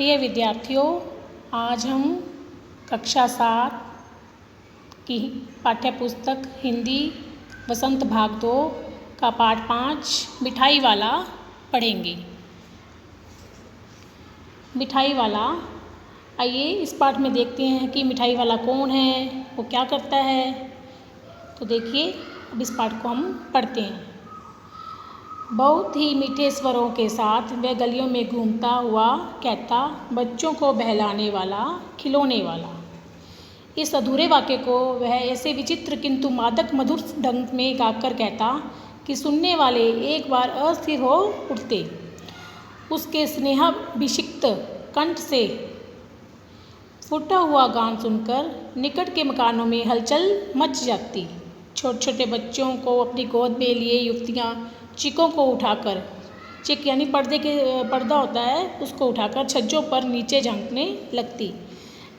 प्रिय विद्यार्थियों, आज हम कक्षा 7 की पाठ्य पुस्तक हिंदी वसंत भाग 2 का पाठ 5 मिठाई वाला पढ़ेंगे। मिठाई वाला, आइए इस पाठ में देखते हैं कि मिठाई वाला कौन है, वो क्या करता है। तो देखिए, अब इस पाठ को हम पढ़ते हैं। बहुत ही मीठे स्वरों के साथ वह गलियों में घूमता हुआ कहता, बच्चों को बहलाने वाला, खिलौने वाला। इस अधूरे वाक्य को वह ऐसे विचित्र किंतु मादक मधुर ढंग में गाकर कहता कि सुनने वाले एक बार अस्थिर हो उठते। उसके स्नेहाभिषिक्त कंठ से फूटा हुआ गान सुनकर निकट के मकानों में हलचल मच जाती। छोटे छोटे बच्चों को अपनी गोद में लिए युवतियाँ चिकों को उठाकर, चिक यानी पर्दा होता है, उसको उठाकर छज्जों पर नीचे झांकने लगती।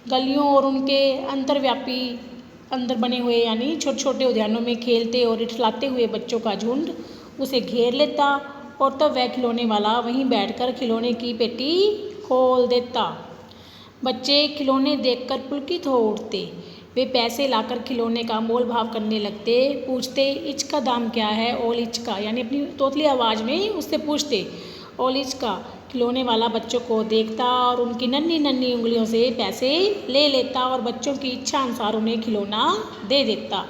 गलियों और उनके अंदर बने हुए यानी छोटे छोटे उद्यानों में खेलते और इठलाते हुए बच्चों का झुंड उसे घेर लेता और तब वह खिलौने वाला वहीं बैठकर खिलौने की पेटी खोल देता। बच्चे खिलौने देखकर पुलकित हो उठते। वे पैसे लाकर खिलौने का मोल भाव करने लगते। पूछते, इच का दाम क्या है? ओल इच का, यानी अपनी तोतली आवाज़ में उससे पूछते, ओल इच का। खिलौने वाला बच्चों को देखता और उनकी नन्ही नन्ही उंगलियों से पैसे ले लेता और बच्चों की इच्छा अनुसार उन्हें खिलौना दे देता।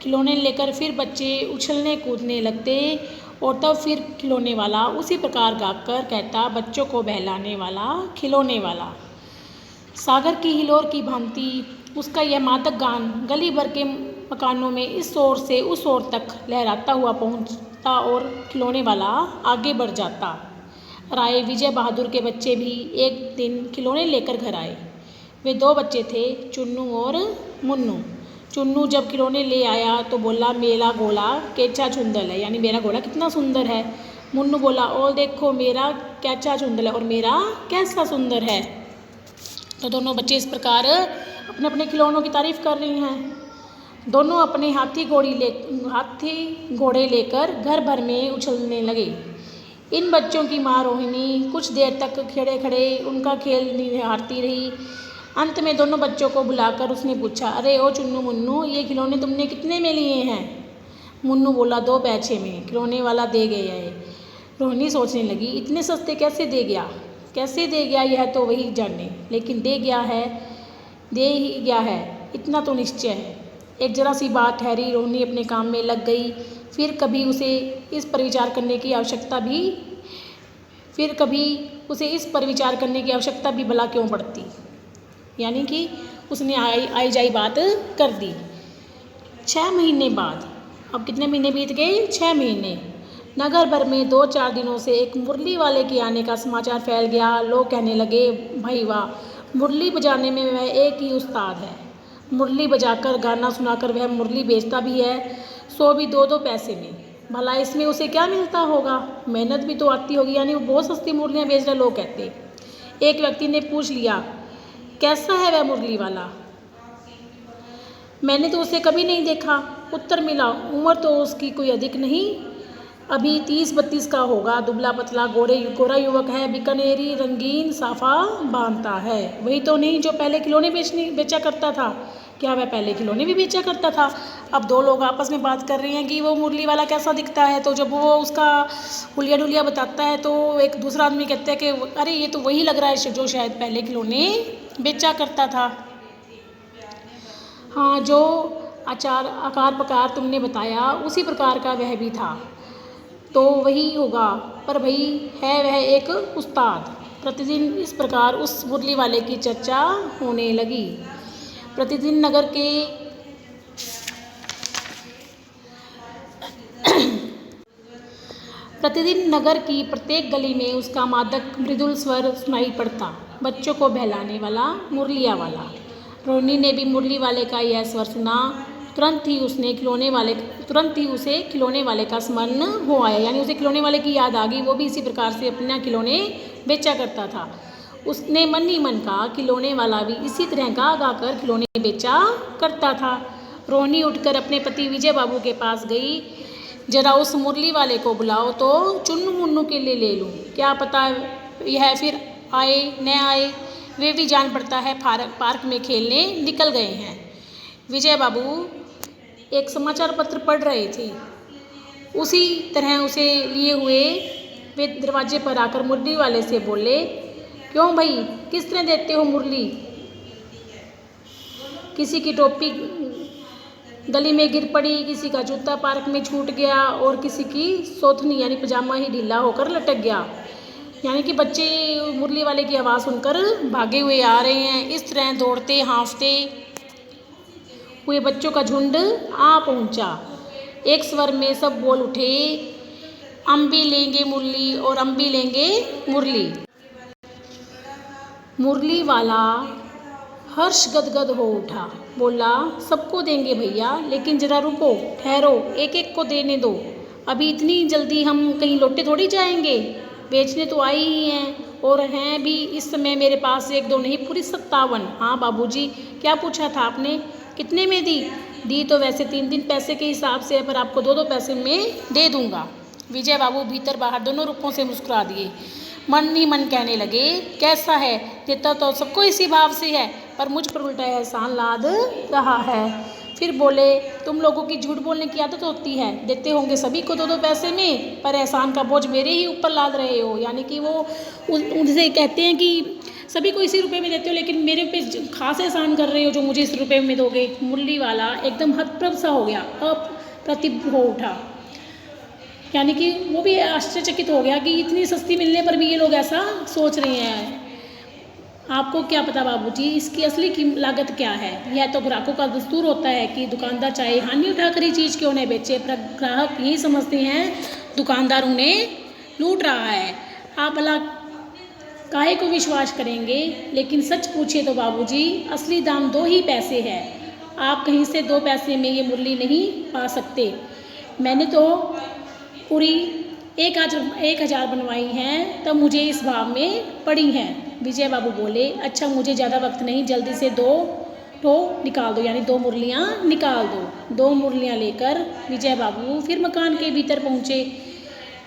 खिलौने लेकर फिर बच्चे उछलने कूदने लगते और तब फिर खिलौने वाला उसी प्रकार गाकर कहता, बच्चों को बहलाने वाला, खिलौने वाला। सागर की हिलोर की भांति उसका यह मादक गान गली भर के मकानों में इस ओर से उस ओर तक लहराता हुआ पहुंचता और खिलौने वाला आगे बढ़ जाता। राय विजय बहादुर के बच्चे भी एक दिन खिलौने लेकर घर आए। वे 2 बच्चे थे, चुन्नू और मुन्नू। चुन्नू जब खिलौने ले आया तो बोला, मेरा गोला कैचा चुंदल है, यानी मेरा गोला कितना सुंदर है। मुन्नू बोला, और देखो मेरा कैचा चुंदल है और मेरा कैसा सुंदर है। तो दोनों बच्चे इस प्रकार अपने अपने खिलौनों की तारीफ कर रहे हैं। दोनों अपने हाथी घोड़े लेकर घर भर में उछलने लगे। इन बच्चों की माँ रोहिणी कुछ देर तक खड़े खड़े उनका खेल निहारती रही। अंत में दोनों बच्चों को बुलाकर उसने पूछा, अरे ओ चुन्नू मुन्नू, ये खिलौने तुमने कितने में लिए हैं? मुन्नू बोला, 2 पैसे में। खिलौने वाला दे गया है। रोहिणी सोचने लगी, इतने सस्ते कैसे दे गया यह तो वही जाने, लेकिन दे ही गया है, इतना तो निश्चय है। एक जरा सी बात ठहरी, रोहिणी अपने काम में लग गई। फिर कभी उसे इस पर विचार करने की आवश्यकता भी भला क्यों पड़ती, यानी कि उसने आई जाई बात कर दी। 6 महीने बाद, अब कितने महीने बीत गए? 6 महीने। नगर भर में 2-4 दिनों से एक मुरली वाले के आने का समाचार फैल गया। लोग कहने लगे, भाई वाह, मुरली बजाने में वह एक ही उस्ताद है। मुरली बजाकर गाना सुनाकर वह मुरली बेचता भी है, सो भी 2-2 पैसे में। भला इसमें उसे क्या मिलता होगा? मेहनत भी तो आती होगी, यानी वो बहुत सस्ती मुरलियाँ बेच रहे, लोग कहते। एक व्यक्ति ने पूछ लिया, कैसा है वह मुरली वाला? मैंने तो उसे कभी नहीं देखा। उत्तर मिला, उम्र तो उसकी कोई अधिक नहीं, अभी 30-32 का होगा। दुबला पतला गोरा युवक है, बीकानेरी रंगीन साफा बांधता है। वही तो नहीं जो पहले खिलौने बेचा करता था? क्या वह पहले खिलौने भी बेचा करता था? अब 2 लोग आपस में बात कर रहे हैं कि वो मुरली वाला कैसा दिखता है। तो जब वो उसका हुलिया डुलिया बताता है तो एक दूसरा आदमी कहता है कि अरे ये तो वही लग रहा है जो शायद पहले खिलौने बेचा करता था। हाँ, जो आकार प्रकार तुमने बताया उसी प्रकार का वह भी था, तो वही होगा, पर वही है वह एक उस्ताद। प्रतिदिन इस प्रकार उस मुरली वाले की चर्चा होने लगी। प्रतिदिन नगर की प्रत्येक गली में उसका मादक मृदुल स्वर सुनाई पड़ता, बच्चों को बहलाने वाला, मुरलिया वाला। रोहिणी ने भी मुरली वाले का यह स्वर सुना। तुरंत ही उसे खिलौने वाले का स्मरण हो आया, यानी उसे खिलौने वाले की याद आ गई। वो भी इसी प्रकार से अपना खिलौने बेचा करता था। उसने मन ही मन कहा, खिलौने वाला भी इसी तरह गा कर खिलौने बेचा करता था। रोहिणी उठकर अपने पति विजय बाबू के पास गई। जरा उस मुरली वाले को बुलाओ तो चुन्नू मुन्नू के लिए ले लूँ, क्या पता यह फिर आए न आए वे भी जान पड़ता है पार्क में खेलने निकल गए हैं। विजय बाबू एक समाचार पत्र पढ़ रहे थे। उसी तरह उसे लिए हुए वे दरवाजे पर आकर मुरली वाले से बोले, क्यों भाई, किस तरह देते हो मुरली? किसी की टोपी गली में गिर पड़ी, किसी का जूता पार्क में छूट गया और किसी की सोथनी यानी पजामा ही ढीला होकर लटक गया। यानी कि बच्चे मुरली वाले की आवाज़ सुनकर भागे हुए आ रहे हैं। इस तरह दौड़ते हाँफते हुए बच्चों का झुंड आ पहुंचा। एक स्वर में सब बोल उठे, हम भी लेंगे मुरली और हम भी लेंगे मुरली। मुरली वाला हर्ष गदगद हो उठा, बोला, सबको देंगे भैया, लेकिन जरा रुको, ठहरो, एक एक को देने दो। अभी इतनी जल्दी हम कहीं लौटे थोड़ी जाएंगे, बेचने तो आई ही हैं और हैं भी इस समय मेरे पास एक दो नहीं, पूरी 57। हाँ बाबूजी, क्या पूछा था आपने? कितने में दी? दी तो वैसे 3 पैसे के हिसाब से है, पर आपको 2 पैसे में दे दूंगा। विजय बाबू भीतर बाहर दोनों रूपों से मुस्कुरा दिए। मन ही मन कहने लगे, कैसा है, देता तो सबको इसी भाव से है, पर मुझ पर उल्टा एहसान लाद रहा है। फिर बोले, तुम लोगों की झूठ बोलने की आदत होती है, देते होंगे सभी को 2 पैसे में, पर एहसान का बोझ मेरे ही ऊपर लाद रहे हो। यानी कि वो उनसे कहते हैं कि सभी को इसी रुपए में देते हो, लेकिन मेरे पे खास एहसान कर रहे हो जो मुझे इस रुपए में दोगे। मुरली वाला एकदम हतप्रभ सा हो गया, अप्रतिभ हो उठा। यानी कि वो भी आश्चर्यचकित हो गया कि इतनी सस्ती मिलने पर भी ये लोग ऐसा सोच रहे हैं। आपको क्या पता बाबूजी, इसकी असली की लागत क्या है? यह तो ग्राहकों का दस्तूर होता है कि दुकानदार चाहे हानि उठाकर ही चीज़ क्यों न बेचे, पर ग्राहक यही समझते हैं दुकानदार उन्हें लूट रहा है। आप भला काहे को विश्वास करेंगे? लेकिन सच पूछिए तो बाबूजी, असली दाम 2 ही पैसे है। आप कहीं से 2 पैसे में ये मुरली नहीं पा सकते। मैंने तो पूरी 1000 बनवाई हैं, तब मुझे इस भाव में पड़ी हैं। विजय बाबू बोले, अच्छा मुझे ज़्यादा वक्त नहीं, जल्दी से 2 निकाल दो, यानी 2 मुरलियाँ निकाल दो। 2 मुरलियाँ लेकर विजय बाबू फिर मकान के भीतर पहुँचे।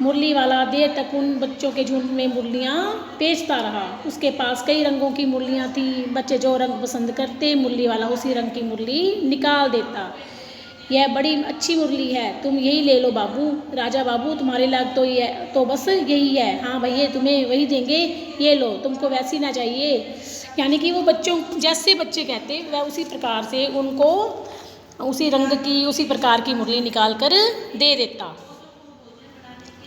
मुरली वाला देर तक उन बच्चों के झुंड में मुरलियाँ बेचता रहा। उसके पास कई रंगों की मुरलियाँ थी। बच्चे जो रंग पसंद करते, मुरली वाला उसी रंग की मुरली निकाल देता। यह बड़ी अच्छी मुरली है, तुम यही ले लो बाबू। राजा बाबू, तुम्हारे लायक तो ये तो बस यही है। हाँ भैया, तुम्हें वही देंगे, ये लो, तुमको वैसी ना चाहिए। यानी कि वो बच्चों जैसे बच्चे कहते वह उसी प्रकार से उनको उसी रंग की उसी प्रकार की मुरली निकाल कर दे देता।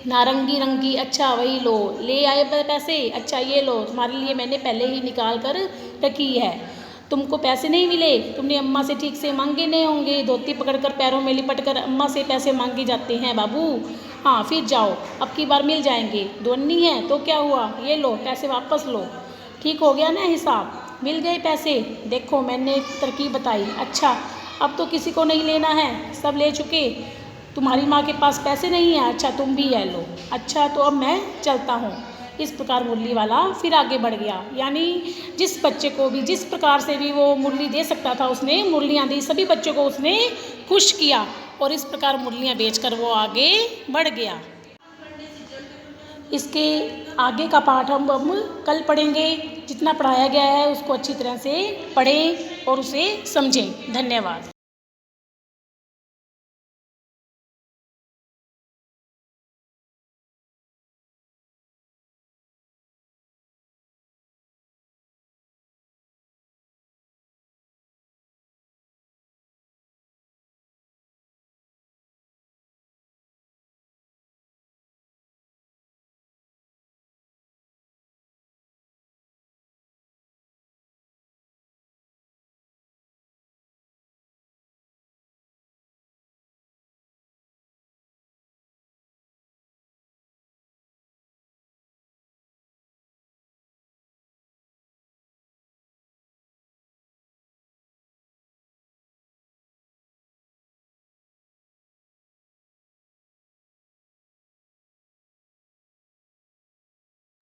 नारंगी रंग की, अच्छा वही लो, ले आए पैसे, अच्छा ये लो, तुम्हारे लिए मैंने पहले ही निकाल कर रखी है। तुमको पैसे नहीं मिले, तुमने अम्मा से ठीक से मांगे नहीं होंगे। धोती पकड़कर पैरों में लिपट कर अम्मा से पैसे मांगे जाते हैं बाबू। हाँ फिर जाओ, अब की बार मिल जाएंगे। दोनी है तो क्या हुआ, ये लो पैसे वापस लो। ठीक हो गया ना हिसाब? मिल गए पैसे? देखो मैंने एक तरकीब बताई। अच्छा अब तो किसी को नहीं लेना है, सब ले चुके। तुम्हारी माँ के पास पैसे नहीं है, अच्छा तुम भी ये लो। अच्छा तो अब मैं चलता हूँ। इस प्रकार मुरली वाला फिर आगे बढ़ गया। यानी जिस बच्चे को भी जिस प्रकार से भी वो मुरली दे सकता था, उसने मुरलियाँ दी, सभी बच्चों को उसने खुश किया और इस प्रकार मुरलियाँ बेचकर वो आगे बढ़ गया। इसके आगे का पाठ हम कल पढ़ेंगे। जितना पढ़ाया गया है उसको अच्छी तरह से पढ़ें और उसे समझें। धन्यवाद।